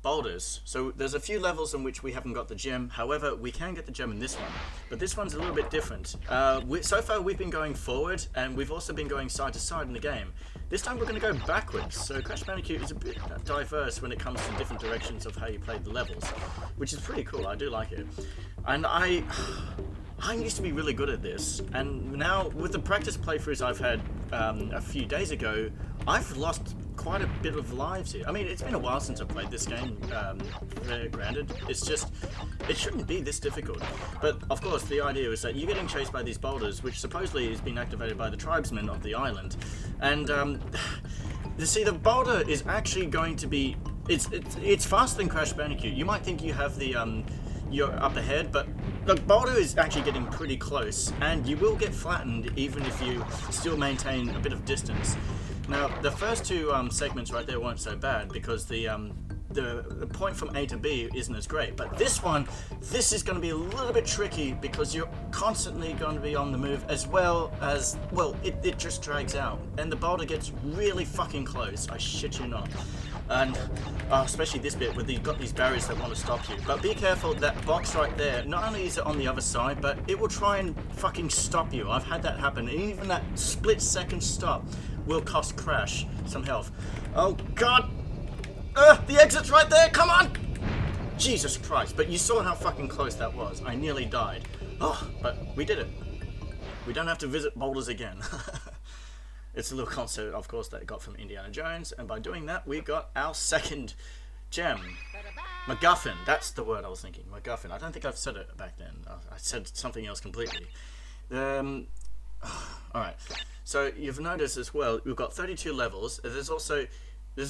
boulders. So there's a few levels in which we haven't got the gem. However, we can get the gem in this one. But this one's a little bit different. So far we've been going forward, and we've also been going side to side in the game. This time we're going to go backwards. So Crash Bandicoot is a bit diverse when it comes to different directions of how you play the levels, which is pretty cool. I do like it. And I used to be really good at this, and now with the practice playthroughs I've had a few days ago, I've lost quite a bit of lives here. I mean, it's been a while since I played this game, granted. It's just, it shouldn't be this difficult. But of course, the idea is that you're getting chased by these boulders, which supposedly has been activated by the tribesmen of the island. And you see, the boulder is actually going to be, it's faster than Crash Bandicoot. You might think you have the you're up ahead, but the boulder is actually getting pretty close, and you will get flattened even if you still maintain a bit of distance. Now, the first two segments right there weren't so bad because the point from A to B isn't as great, but this is going to be a little bit tricky because you're constantly going to be on the move, as well as, well, it just drags out, and the boulder gets really fucking close, I shit you not. And especially this bit where you've got these barriers that want to stop you. But be careful, that box right there, not only is it on the other side, but it will try and fucking stop you. I've had that happen, and even that split second stop will cost Crash some health. Oh god! The exit's right there, come on! Jesus Christ, but you saw how fucking close that was. I nearly died. Oh, but we did it. We don't have to visit boulders again. It's a little concert, of course, that I got from Indiana Jones, and by doing that, we got our second gem. MacGuffin, that's the word I was thinking. MacGuffin. I don't think I've said it back then. I said something else completely. Alright, so you've noticed as well, we've got 32 levels. There's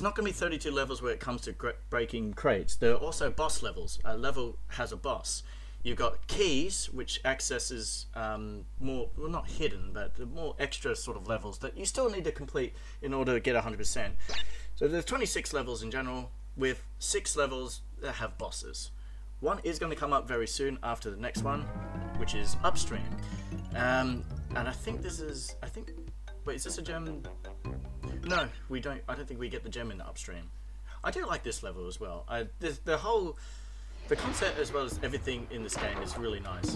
not going to be 32 levels where it comes to breaking crates. There are also boss levels. A level has a boss. You've got keys, which accesses more, well, not hidden, but more extra sort of levels that you still need to complete in order to get 100%. So there's 26 levels in general, with 6 levels that have bosses. One is going to come up very soon after the next one, which is Upstream. And I think this is, wait, is this a gem? No, we don't, I don't think we get the gem in the Upstream. I do like this level as well. The concept as well as everything in this game is really nice.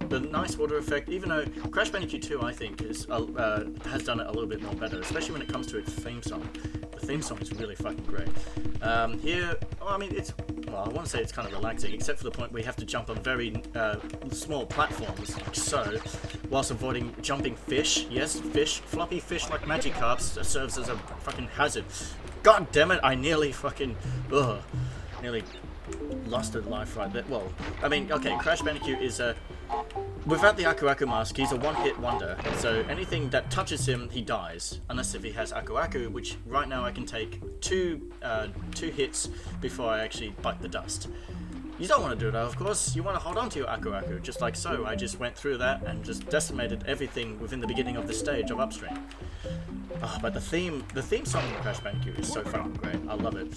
The nice water effect, even though Crash Bandicoot 2 I think has done it a little bit more better, especially when it comes to its theme song. The theme song is really fucking great. Here, well, I mean, I want to say it's kind of relaxing, except for the point where you have to jump on very small platforms, like so, whilst avoiding jumping fish. Yes, fish, floppy fish like Magikarps serves as a fucking hazard. God damn it, I nearly fucking, nearly lost a life right there. Well, I mean, okay, Crash Bandicoot is without the Aku Aku mask, he's a one-hit wonder. So anything that touches him, he dies. Unless if he has Aku Aku, which right now I can take two hits before I actually bite the dust. You don't want to do that, of course. You want to hold on to your Aku Aku, just like so. I just went through that and just decimated everything within the beginning of the stage of Upstream. Oh, but the theme song in Crash Bandicoot is so fucking great. I love it.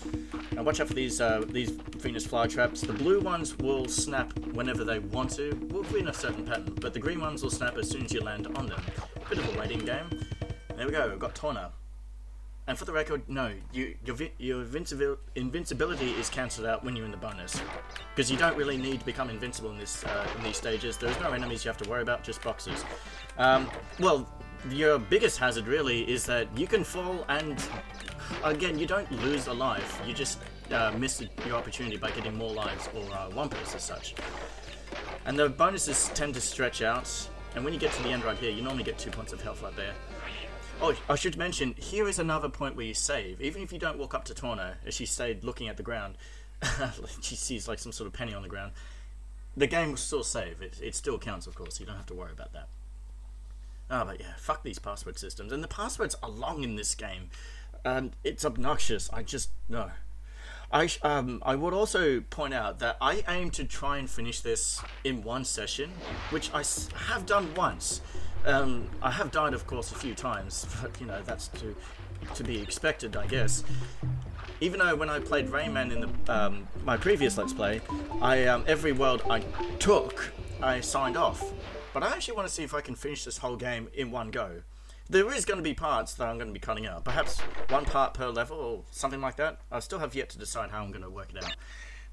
And watch out for these Venus flytraps. The blue ones will snap whenever they want to, within a certain pattern, but the green ones will snap as soon as you land on them. Bit of a waiting game. There we go. We've got Torna. And for the record, no, your invincibility is cancelled out when you're in the bonus, because you don't really need to become invincible in this in these stages. There's no enemies you have to worry about, just boxes. Well, your biggest hazard really is that you can fall, and again, you don't lose a life. You just miss your opportunity by getting more lives or Wumpas as such. And the bonuses tend to stretch out, and when you get to the end right here, you normally get 2 points of health right there. Oh, I should mention, here is another point where you save. Even if you don't walk up to Torna, as she stayed looking at the ground, she sees like some sort of penny on the ground, the game will still save. It still counts, of course, you don't have to worry about that. But yeah, fuck these password systems. And the passwords are long in this game. It's obnoxious. I just, no. I would also point out that I aim to try and finish this in one session, which I have done once. I have died, of course, a few times, but, you know, that's to be expected, I guess. Even though when I played Rayman in the my previous Let's Play, every world I took, I signed off. But I actually want to see if I can finish this whole game in one go. There is going to be parts that I'm going to be cutting out. Perhaps one part per level or something like that. I still have yet to decide how I'm going to work it out.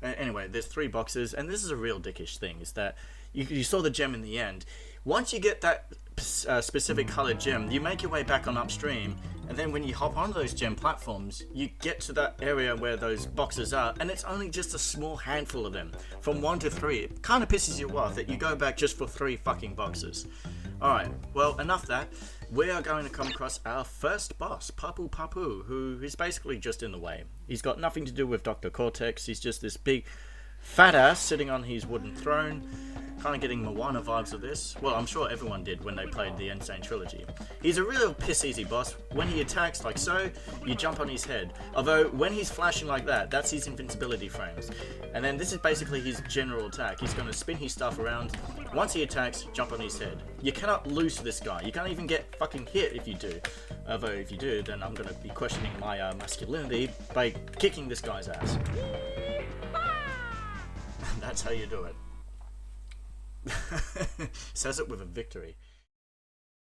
Anyway, there's 3 boxes, and this is a real dickish thing, is that you saw the gem in the end. Once you get that specific colored gem, you make your way back on upstream, and then when you hop onto those gem platforms, you get to that area where those boxes are, and it's only just a small handful of them, from 1 to 3. It kind of pisses you off that you go back just for 3 fucking boxes. Alright, well, enough that. We are going to come across our first boss, Papu Papu, who is basically just in the way. He's got nothing to do with Dr. Cortex. He's just this big fat ass sitting on his wooden throne. Kind of getting Moana vibes of this. Well, I'm sure everyone did when they played the Insane Trilogy. He's a real piss-easy boss. When he attacks like so, you jump on his head. Although, when he's flashing like that, that's his invincibility frames. And then this is basically his general attack. He's going to spin his stuff around. Once he attacks, jump on his head. You cannot lose this guy. You can't even get fucking hit if you do. Although, if you do, then I'm going to be questioning my masculinity by kicking this guy's ass. That's how you do it. Says it with a victory.